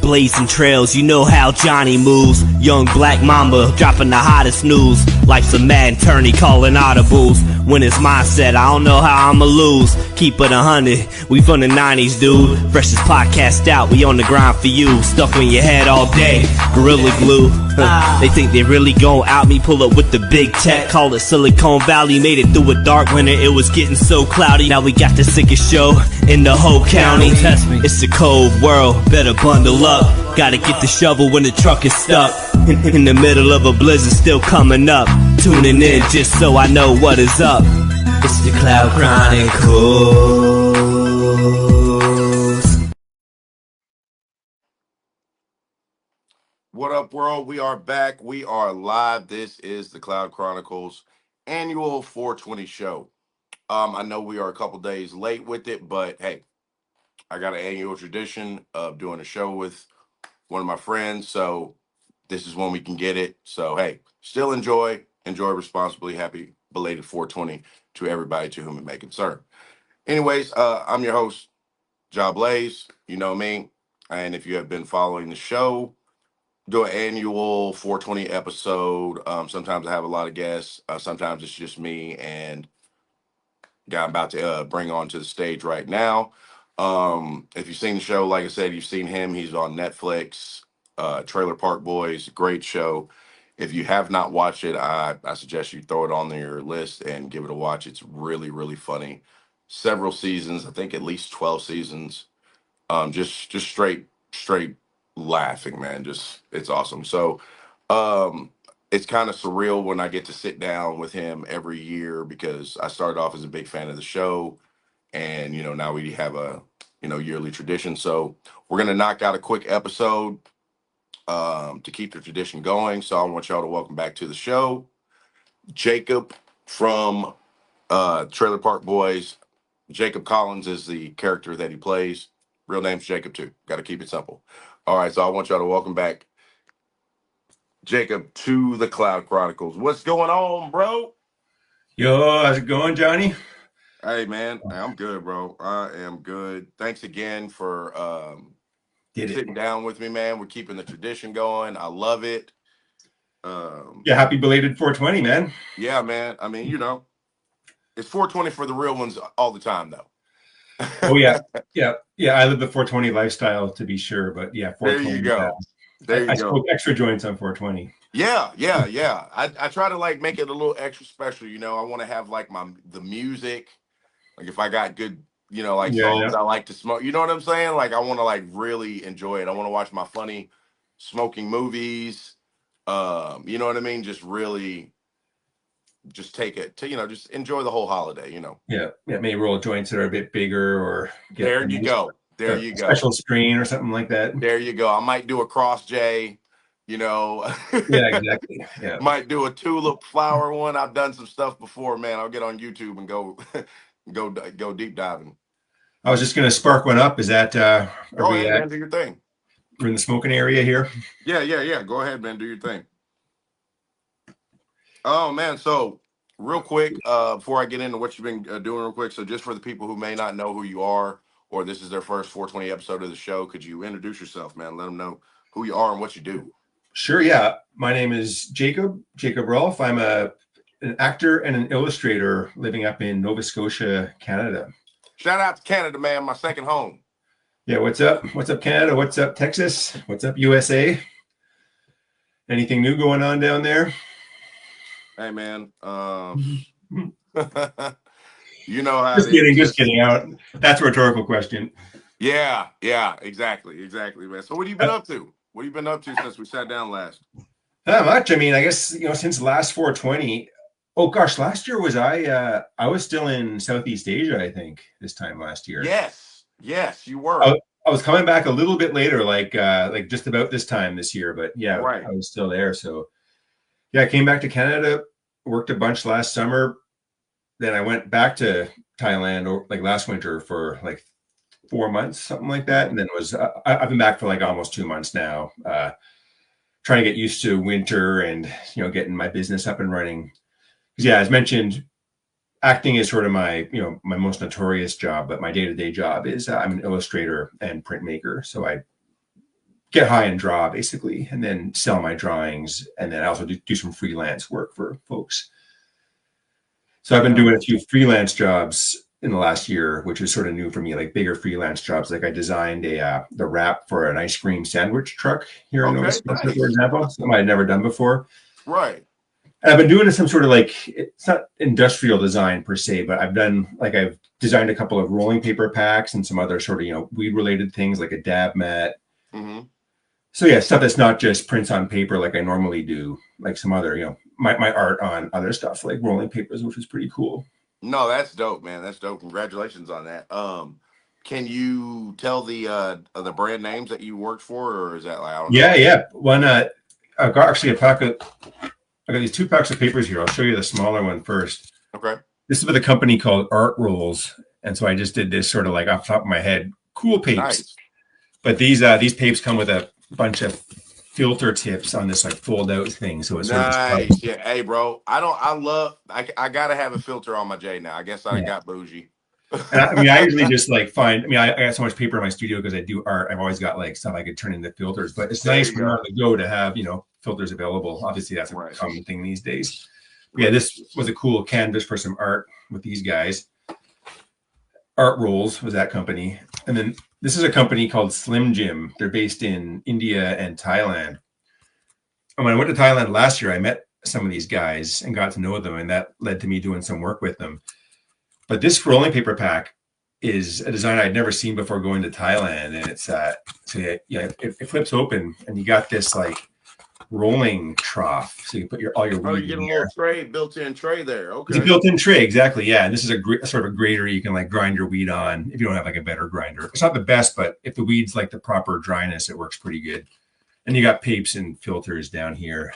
Blazing trails, you know how Johnny moves. Young black mamba dropping the hottest news. Life's a mad attorney calling audibles. When it's mindset, I don't know how I'ma lose. Keep it 100, we from the 90s, dude. Freshest podcast out, we on the grind for you. Stuck on your head all day, Gorilla Glue. They think they really gon' out me, pull up with the big tech. Call it Silicon Valley, made it through a dark winter, it was getting so cloudy. Now we got the sickest show in the whole county. It's a cold world, better bundle up. Gotta get the shovel when the truck is stuck. In the middle of a blizzard still coming up. Tuning in just so I know what is up. It's the Cloud Chronicles. What up, world? We are back. We are live. This is the Cloud Chronicles annual 420 show. I know we are a couple days late with it, but hey, I got an annual tradition of doing a show with one of my friends, so this is when we can get it. So hey, still enjoy responsibly. Happy belated 420 to everybody to whom it may concern. Anyways, I'm your host, Ja Blaze. You know me, and if you have been following the show, do an annual 420 episode. Sometimes I have a lot of guests. Sometimes it's just me and guy I'm about to bring onto the stage right now. If you've seen the show, like I said, you've seen him. He's on Netflix. Trailer Park Boys, great show. If you have not watched it, I suggest you throw it on your list and give it a watch. It's really, really funny. Several seasons, I think at least 12 seasons. Just straight laughing, man. Just it's awesome. So it's kind of surreal when I get to sit down with him every year because I started off as a big fan of the show, and now we have a yearly tradition. So we're gonna knock out a quick episode to keep the tradition going. So I want y'all to welcome back to the show Jacob from Trailer Park Boys. Jacob Collins is the character that he plays. Real name's Jacob too. Got to keep it simple. All right, so I want y'all to welcome back Jacob to the Cloud Chronicles. What's going on, bro? Yo, how's it going, Johnny? Hey, man, I'm good, bro. I am good. Thanks again for sitting down with me, man. We're keeping the tradition going. I love it. Yeah, happy belated 420, man. Yeah, man. I mean, it's 420 for the real ones all the time, though. Oh, yeah. I live the 420 lifestyle, to be sure. But yeah, 420. There you go. I smoke extra joints on 420. Yeah. I try to make it a little extra special. I want to have the music. Like if I got good, songs I like to smoke. You know what I'm saying? I want to really enjoy it. I want to watch my funny smoking movies. You know what I mean? Just really just take it to, just enjoy the whole holiday, Yeah, maybe roll joints that are a bit bigger or get there you go. Special screen or something like that. There you go. I might do a cross J, Yeah, exactly. Yeah. Might do a tulip flower one. I've done some stuff before, man. I'll get on YouTube and go deep diving. I was just gonna spark one up. Is that go ahead, man, do your thing. We're in the smoking area here. Yeah. Go ahead, man. Do your thing. Oh, man. So real quick, before I get into what you've been doing real quick. So just for the people who may not know who you are, or this is their first 420 episode of the show, could you introduce yourself, man? Let them know who you are and what you do. Sure. Yeah. My name is Jacob Rolfe. I'm an actor and an illustrator living up in Nova Scotia, Canada. Shout out to Canada, man. My second home. Yeah. What's up? What's up, Canada? What's up, Texas? What's up, USA? Anything new going on down there? Hey, man. You know how just kidding out. That's a rhetorical question. Yeah, exactly, man. So what have you been up to? What have you been up to since we sat down last? Not much. I mean, I guess since last 420. Oh gosh, last year was I was still in Southeast Asia, I think, this time last year. Yes, you were. I was coming back a little bit later, like just about this time this year, but yeah, right. I was still there. So yeah, I came back to Canada, worked a bunch last summer. Then I went back to Thailand last winter for 4 months, something like that. And then I've been back for almost 2 months now, trying to get used to winter and, getting my business up and running. Because yeah, as mentioned, acting is sort of my most notorious job, but my day-to-day job is I'm an illustrator and printmaker. So I get high and draw basically, and then sell my drawings. And then I also do some freelance work for folks. So I've been doing a few freelance jobs in the last year, which is sort of new for me, like bigger freelance jobs. Like I designed the wrap for an ice cream sandwich truck here in Nova Scotia, for example, something I'd never done before. Right. And I've been doing some sort of like, it's not industrial design per se, but I've designed a couple of rolling paper packs and some other sort of, weed related things like a dab mat. Mm-hmm. So yeah, stuff that's not just prints on paper like I normally do, like some other, my art on other stuff like rolling papers, which is pretty cool. No, that's dope, man. That's dope. Congratulations on that. Can you tell the brand names that you worked for, or is that like I don't know? Yeah. One I got actually I got these 2 packs of papers here. I'll show you the smaller one first. Okay. This is with a company called Art Rolls, and so I just did this sort of like off the top of my head, cool papes. Nice. But these papes come with a bunch of filter tips on this like fold out thing, so it's nice. Yeah, hey bro, I gotta have a filter on my J now. I guess I got bougie. And I usually just like I got so much paper in my studio because I do art. I've always got like stuff I could turn into filters, but it's nice when you're on the go to have filters available. Obviously that's a common thing these days. But yeah, this was a cool canvas for some art with these guys. Art Rolls was that company. And then this is a company called Slim Jim. They're based in India and Thailand. And when I went to Thailand last year, I met some of these guys and got to know them, and that led to me doing some work with them. But this rolling paper pack is a design I'd never seen before going to Thailand, and it's it flips open, and you got this like rolling trough, so you can put all your weed. You get a little tray, built-in tray there. Okay, it's a built-in tray, exactly. Yeah, and this is a sort of a grater you can like grind your weed on if you don't have like a better grinder. It's not the best, but if the weed's like the proper dryness, it works pretty good. And you got papes and filters down here.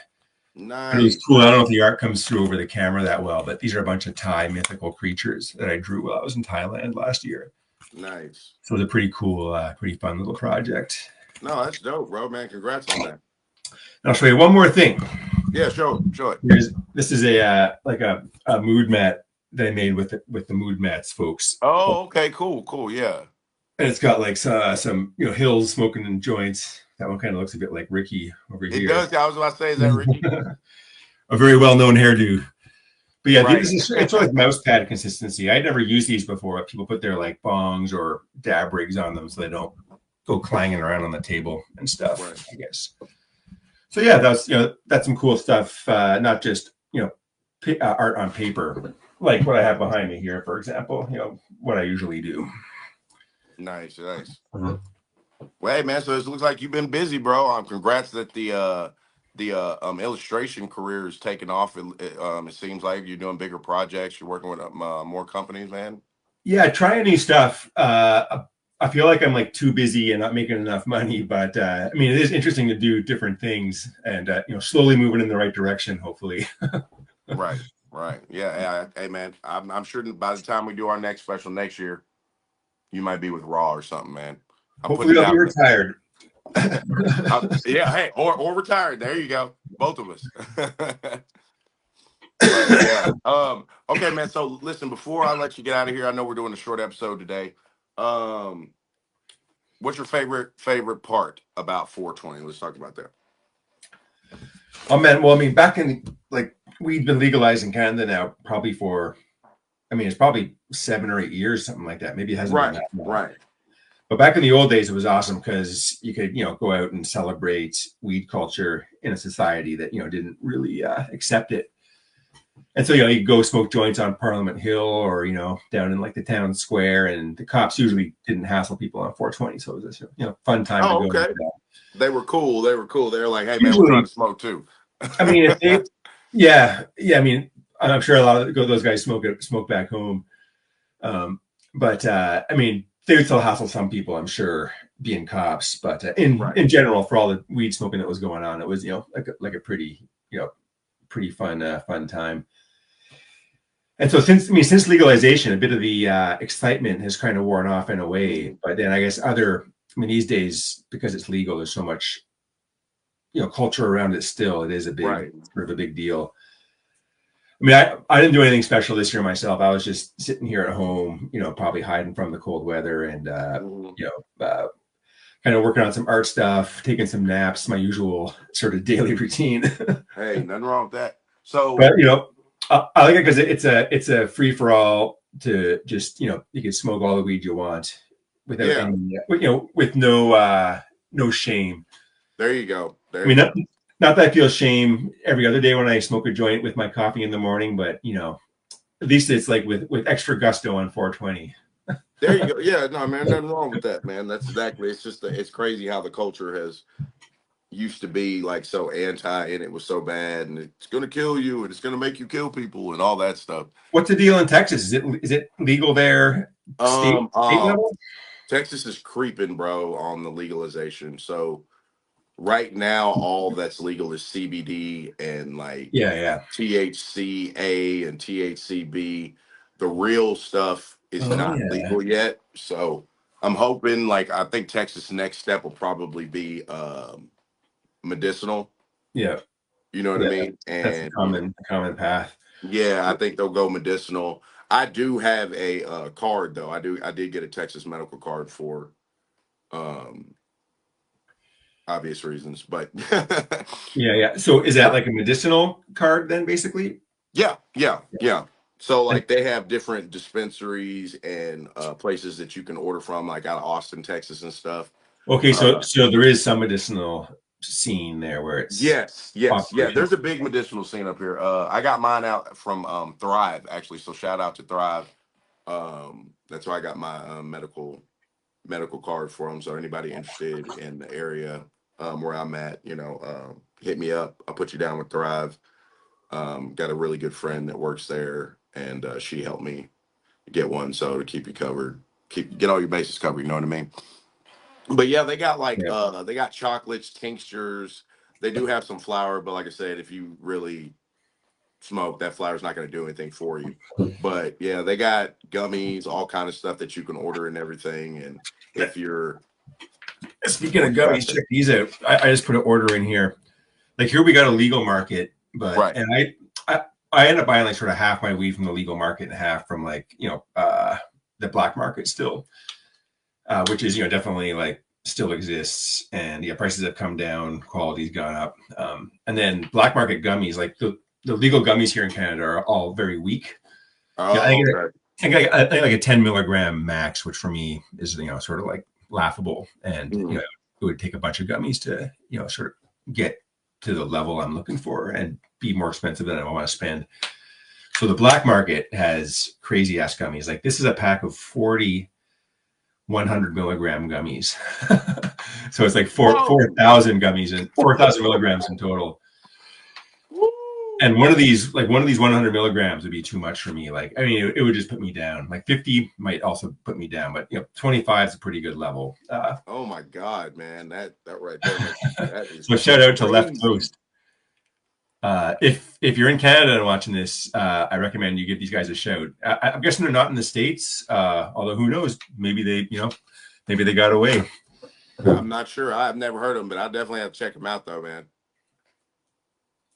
Nice. It was cool. I don't know if the art comes through over the camera that well, but these are a bunch of Thai mythical creatures that I drew while I was in Thailand last year. Nice. So it was a pretty cool, pretty fun little project. No, that's dope, bro, man. Congrats on that. And I'll show you one more thing. Yeah, show it. This is a mood mat that I made with the Mood Mats folks. Oh, okay, cool, yeah. And it's got like some hills smoking in joints. That one kind of looks a bit like Ricky over here. It does. I was about to say, is that Ricky? A very well-known hairdo. But yeah, it's sort of like mouse pad consistency. I'd never used these before. People put their like bongs or dab rigs on them so they don't go clanging around on the table and stuff, I guess. So yeah, that's some cool stuff. Not just art on paper, like what I have behind me here, for example. What I usually do. Nice. Mm-hmm. Well, hey man, so it looks like you've been busy, bro. Congrats that the illustration career is taking off. It seems like you're doing bigger projects. You're working with more companies, man. Yeah, trying new stuff. I feel like I'm like too busy and not making enough money, but I mean, it is interesting to do different things and slowly moving in the right direction, hopefully. Right. Yeah. Hey man, I'm sure by the time we do our next special next year, you might be with Raw or something, man. Hopefully I'll be retired. Yeah, hey, or retired. There you go. Both of us. Yeah. Okay, man. So listen, before I let you get out of here, I know we're doing a short episode today. What's your favorite part about 420? Let's talk about that. Oh man, well, I mean, back in we've been legalized in Canada now probably it's probably 7 or 8 years, something like that. Maybe it hasn't been that long. Right. But back in the old days, it was awesome because you could, go out and celebrate weed culture in a society that, didn't really accept it. And so, you could go smoke joints on Parliament Hill or, down in like the town square, and the cops usually didn't hassle people on 420. So it was a fun time to go. Okay. They were cool. They were like, hey, man, we're trying to smoke too. I mean, yeah. I mean, I'm sure a lot of those guys smoke back home. But I mean, they would still hassle some people, I'm sure, being cops. But in general, for all the weed smoking that was going on, it was like a pretty fun time. And so since legalization, a bit of the excitement has kind of worn off in a way. But then I guess these days, because it's legal, there's so much culture around it. Still, it is a big sort of a big deal. I mean, I didn't do anything special this year myself. I was just sitting here at home, probably hiding from the cold weather and, kind kind of working on some art stuff, taking some naps, my usual sort of daily routine. Hey, nothing wrong with that. So, but I like it because it's a free for all to just, you can smoke all the weed you want without any, with no shame. There you go. Not that I feel shame every other day when I smoke a joint with my coffee in the morning, but at least it's like with extra gusto on 420. There you go. Yeah, no, man, nothing wrong with that, man. That's exactly. It's just it's crazy how the culture has used to be like so anti, and it was so bad, and it's gonna kill you, and it's gonna make you kill people, and all that stuff. What's the deal in Texas? Is it legal there? State level? Texas is creeping, bro, on the legalization. So right now, all that's legal is CBD and like THCA and THCB. The real stuff is not legal yet. So I'm hoping, like, I think Texas' next step will probably be medicinal. Yeah. You know what I mean? And that's a common path. Yeah, I think they'll go medicinal. I do have a card though. I did get a Texas medical card for obvious reasons, but yeah. So is that like a medicinal card then, basically? Yeah. So like they have different dispensaries and places that you can order from, like out of Austin, Texas, and stuff. Okay, so there is some medicinal scene there where it's yes. There's a big medicinal scene up here. I got mine out from Thrive actually. So shout out to Thrive. That's where I got my medical card for them. So anybody interested in the area where I'm at, hit me up. I'll put you down with Thrive. Got a really good friend that works there, and she helped me get one. So to keep you covered, get all your bases covered. You know what I mean? But yeah, they got they got chocolates, tinctures. They do have some flour, but like I said, if you really smoke, that flour's not going to do anything for you. But yeah, they got gummies, all kind of stuff that you can order and everything. And if you're speaking of gummies, check these out. I just put an order in here. Like here we got a legal market, but and I end up buying like sort of half my weed from the legal market and half from like the black market still, which is definitely like still exists, and prices have come down, quality's gone up, and then black market gummies, like the legal gummies here in Canada are all very weak. I think like a 10 milligram max, which for me is sort of like laughable, and it would take a bunch of gummies to sort of get to the level I'm looking for and be more expensive than I want to spend. So the black market has crazy ass gummies. Like this is a pack of 40 100 milligram gummies. So it's like 4,000 gummies and 4,000 milligrams in total. And one of these 100 milligrams would be too much for me. Like, I mean, it would just put me down. Like 50 might also put me down, but 25 is a pretty good level. Oh my God, man, that right there. That is so shout out to Left Coast. If you're in Canada and watching this, I recommend you give these guys a shout. I'm guessing they're not in the States, although who knows? Maybe they got away. I'm not sure. I've never heard of them, but I definitely have to check them out, though, man.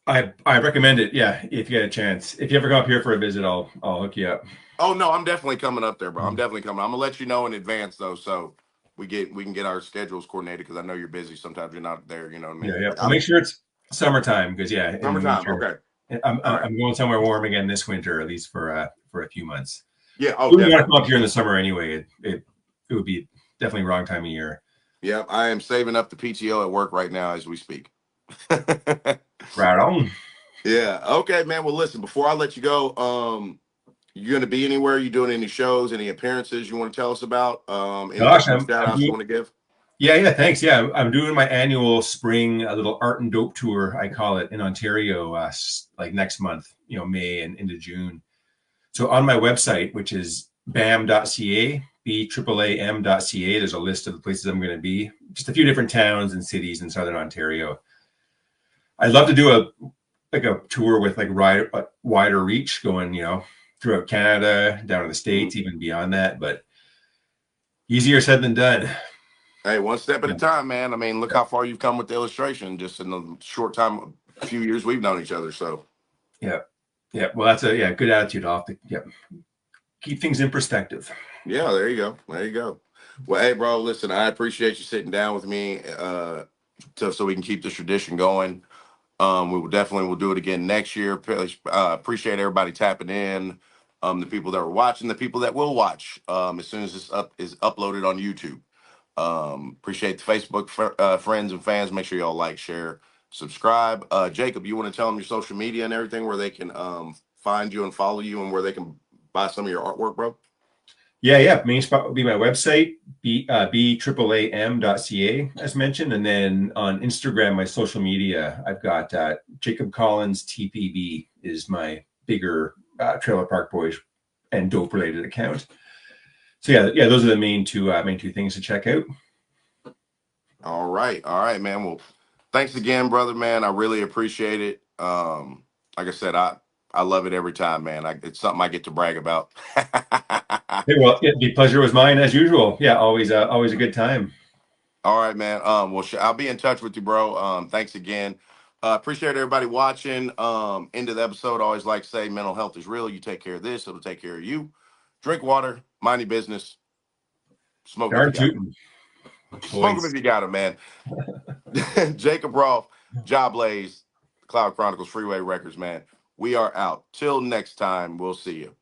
I recommend it. Yeah, if you get a chance. If you ever come up here for a visit, I'll hook you up. Oh no, I'm definitely coming up there, bro. I'm definitely coming. I'm gonna let you know in advance though, so we can get our schedules coordinated, because I know you're busy. Sometimes you're not there. You know what I mean? Yeah. I'll make sure it's summertime, because summertime. Okay. I'm going somewhere warm again this winter, at least for a few months. Yeah. Oh, we want to come up here in the summer anyway. It would be definitely wrong time of year. Yeah, I am saving up the PTO at work right now as we speak. Right on. Yeah. Okay, man. Well, listen, before I let you go, you going to be anywhere? You doing any shows, any appearances you want to tell us about? Any shout outs you want to give? Yeah. Thanks. Yeah, I'm doing my annual spring, a little art and dope tour, I call it, in Ontario, like next month, May and into June. So on my website, which is bam.ca, BAAM.ca, there's a list of the places I'm going to be. Just a few different towns and cities in Southern Ontario. I'd love to do a tour with like wider reach, going, throughout Canada, down to the States, even beyond that, but easier said than done. Hey, one step at a time, man. I mean, look how far you've come with the illustration just in the short time, a few years we've known each other. So yeah. Well, that's a good attitude. I'll have to keep things in perspective. Yeah, there you go. Well, hey, bro, listen, I appreciate you sitting down with me so we can keep this tradition going. We will do it again next year. Appreciate everybody tapping in. The people that were watching, the people that will watch as soon as this is uploaded on YouTube. Appreciate the Facebook friends and fans. Make sure y'all like, share, subscribe. Jacob, you want to tell them your social media and everything where they can find you and follow you and where they can buy some of your artwork, bro? Yeah. Main spot will be my website, BAAM.ca, as mentioned. And then on Instagram, my social media, I've got Jacob Collins TPB is my bigger Trailer Park Boys and dope related account. So yeah, those are the main two things to check out. All right, man. Well, thanks again, brother, man. I really appreciate it. Like I said, I love it every time, man. It's something I get to brag about. Hey, well, the pleasure was mine as usual. Yeah, always a good time. All right, man. Well, I'll be in touch with you, bro. Thanks again. Appreciate everybody watching. End of the episode. I always like to say, mental health is real. You take care of this, it'll take care of you. Drink water, mind your business. Smoke if you got it. Smoke them if you got it, man. Jacob Rolfe, Job Blaze, Cloud Chronicles, Freeway Records, man. We are out. Till next time, we'll see you.